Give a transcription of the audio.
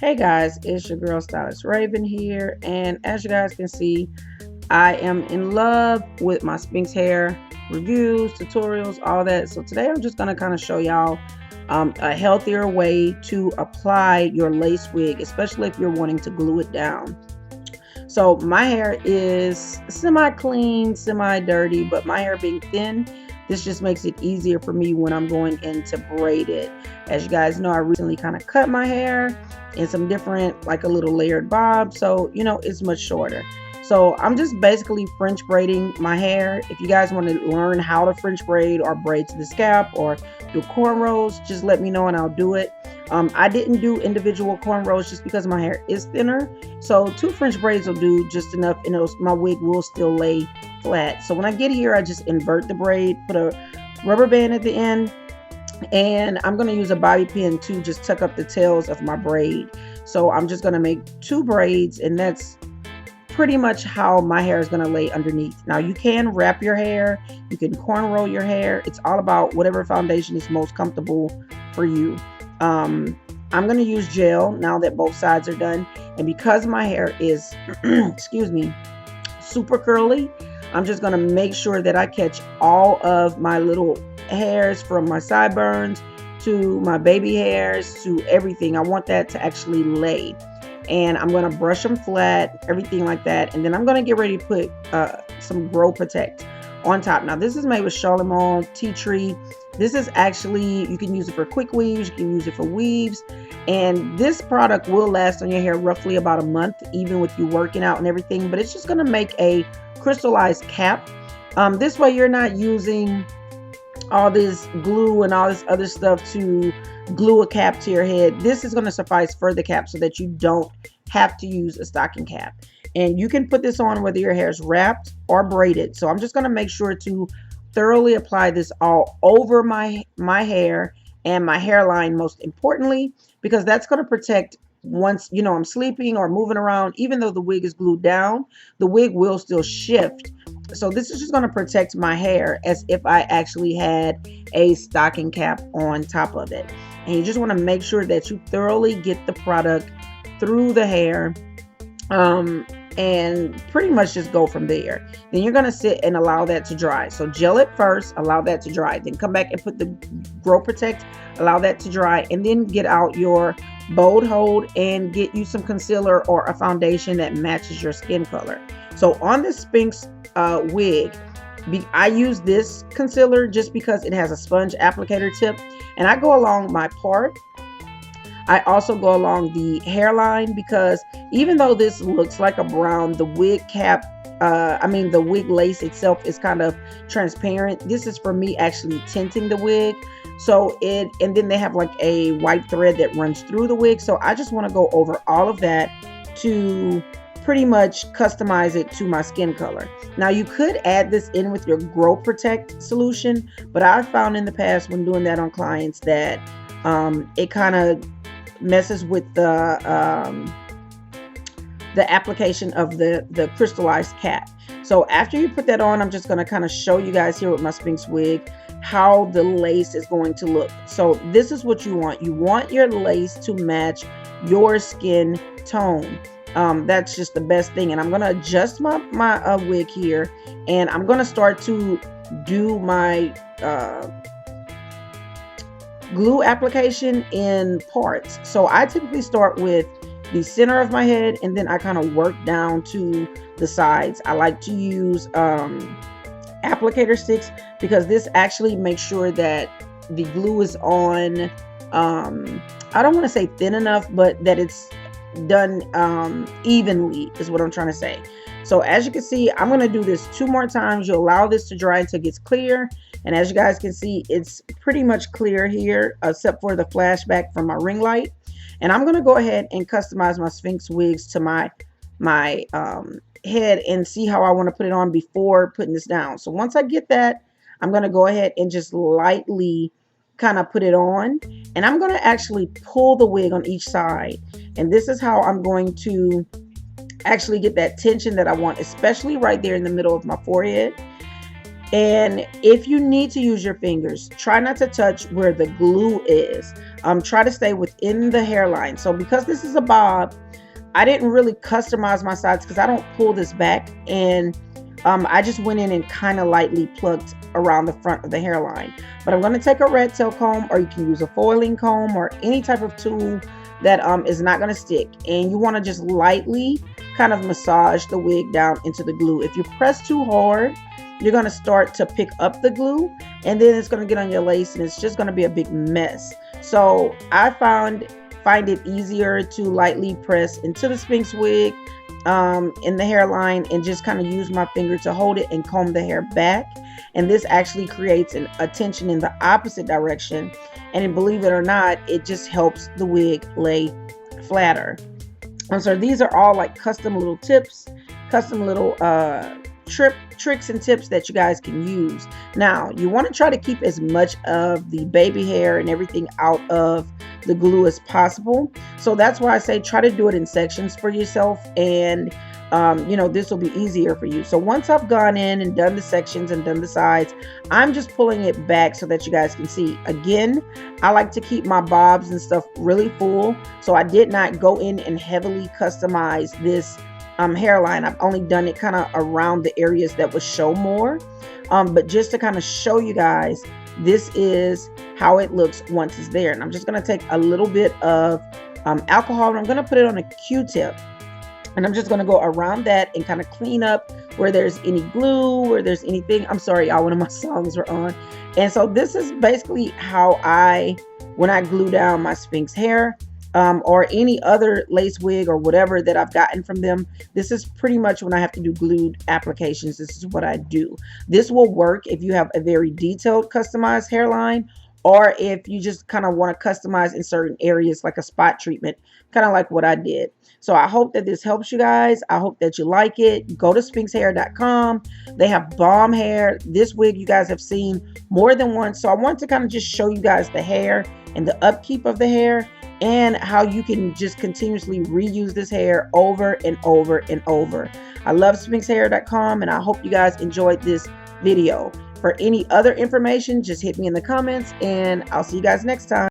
Hey guys, it's your girl Stylist Raven here, and as you guys can see, I am in love with my Sphinx Hair reviews, tutorials, all that. So today I'm just going to kind of show y'all a healthier way to apply your lace wig, especially if you're wanting to glue it down. So my hair is semi-clean, semi-dirty, but my hair being thin, this just makes it easier for me when I'm going in to braid it. As you guys know, I recently kind of cut my hair in some different, like a little layered bob. So, you know, it's much shorter. So I'm just basically French braiding my hair. If you guys want to learn how to French braid or braid to the scalp or do cornrows, just let me know and I'll do it. I didn't do individual cornrows just because my hair is thinner. So 2 French braids will do just enough, and my wig will still lay flat. So when I get here, I just invert the braid, put a rubber band at the end, and I'm going to use a bobby pin to just tuck up the tails of my braid. So I'm just going to make 2 braids, and that's pretty much how my hair is going to lay underneath. Now you can wrap your hair, you can cornrow your hair. It's all about whatever foundation is most comfortable for you. I'm going to use gel now that both sides are done, and because my hair is excuse me, super curly, I'm just going to make sure that I catch all of my little hairs, from my sideburns to my baby hairs to everything. I want that to actually lay, and I'm going to brush them flat, everything like that, and then I'm going to get ready to put some Grow Protect on top. Now this is made with Charlemagne tea tree. This is actually, you can use it for quick weaves, you can use it for weaves, and this product will last on your hair roughly about a month, even with you working out and everything. But it's just going to make a crystallized cap. This way you're not using all this glue and all this other stuff to glue a cap to your head. This is going to suffice for the cap so that you don't have to use a stocking cap. And you can put this on whether your hair is wrapped or braided. So I'm just going to make sure to thoroughly apply this all over my hair and my hairline, most importantly, because that's going to protect once, you know, I'm sleeping or moving around. Even though the wig is glued down, the wig will still shift. So this is just going to protect my hair as if I actually had a stocking cap on top of it. And you just want to make sure that you thoroughly get the product through the hair, and pretty much just go from there. Then you're going to sit and allow that to dry. So gel it first, allow that to dry, then come back and put the Grow Protect, allow that to dry, and then get out your Bold Hold and get you some concealer or a foundation that matches your skin color. So on this Sphinx wig, I use this concealer just because it has a sponge applicator tip, and I go along my part. I also go along the hairline, because even though this looks like a brown, the wig cap, the wig lace itself is kind of transparent. This is for me actually tinting the wig. So and then they have like a white thread that runs through the wig. So I just want to go over all of that to pretty much customize it to my skin color. Now you could add this in with your Grow Protect solution, but I've found in the past when doing that on clients that it kind of messes with the application of the crystallized cap. So after you put that on, I'm just going to kind of show you guys here with my Sphinx wig how the lace is going to look. So this is what you want. You want your lace to match your skin tone. That's just the best thing. And I'm going to adjust my wig here, and I'm going to start to do my glue application in parts. So I typically start with the center of my head, and then I kind of work down to the sides. I like to use applicator sticks because this actually makes sure that the glue is on, I don't want to say thin enough, but that it's done evenly is what I'm trying to say. So as you can see, I'm going to do this 2 more times. You allow this to dry until it gets clear. And as you guys can see, it's pretty much clear here, except for the flashback from my ring light. And I'm going to go ahead and customize my Sphinx wigs to my head and see how I want to put it on before putting this down. So once I get that, I'm going to go ahead and just lightly kind of put it on. And I'm going to actually pull the wig on each side. And this is how I'm going to actually get that tension that I want, especially right there in the middle of my forehead. And if you need to use your fingers, try not to touch where the glue is. Try to stay within the hairline. So because this is a bob, I didn't really customize my sides because I don't pull this back, and I just went in and kind of lightly plucked around the front of the hairline. But I'm going to take a red tail comb, or you can use a foiling comb or any type of tool that is not going to stick, and you want to just lightly kind of massage the wig down into the glue. If you press too hard, you're going to start to pick up the glue, and then it's going to get on your lace, and it's just going to be a big mess. So I find it easier to lightly press into the Sphinx wig in the hairline, and just kind of use my finger to hold it and comb the hair back. And this actually creates a tension in the opposite direction, and believe it or not, it just helps the wig lay flatter. And so these are all like custom little tips, custom little tricks and tips that you guys can use. Now, you want to try to keep as much of the baby hair and everything out of the glue as possible. So that's why I say try to do it in sections for yourself, and this will be easier for you. So once I've gone in and done the sections and done the sides, I'm just pulling it back so that you guys can see. Again, I like to keep my bobs and stuff really full, so I did not go in and heavily customize this hairline. I've only done it kind of around the areas that would show more, but just to kind of show you guys, this is how it looks once it's there. And I'm just going to take a little bit of alcohol, and I'm going to put it on a Q-tip, and I'm just going to go around that and kind of clean up where there's any glue, where there's anything. I'm sorry, y'all, one of my songs were on. And so this is basically how when I glue down my Sphinx hair, or any other lace wig or whatever that I've gotten from them. This is pretty much when I have to do glued applications. This is what I do. This will work if you have a very detailed customized hairline, or if you just kind of want to customize in certain areas like a spot treatment, kind of like what I did. So I hope that this helps you guys. I hope that you like it. Go to sphinxhair.com. They have bomb hair. This wig you guys have seen more than once. So I want to kind of just show you guys the hair and the upkeep of the hair, and how you can just continuously reuse this hair over and over and over. I love sphinxhair.com, and I hope you guys enjoyed this video. For any other information, just hit me in the comments, and I'll see you guys next time.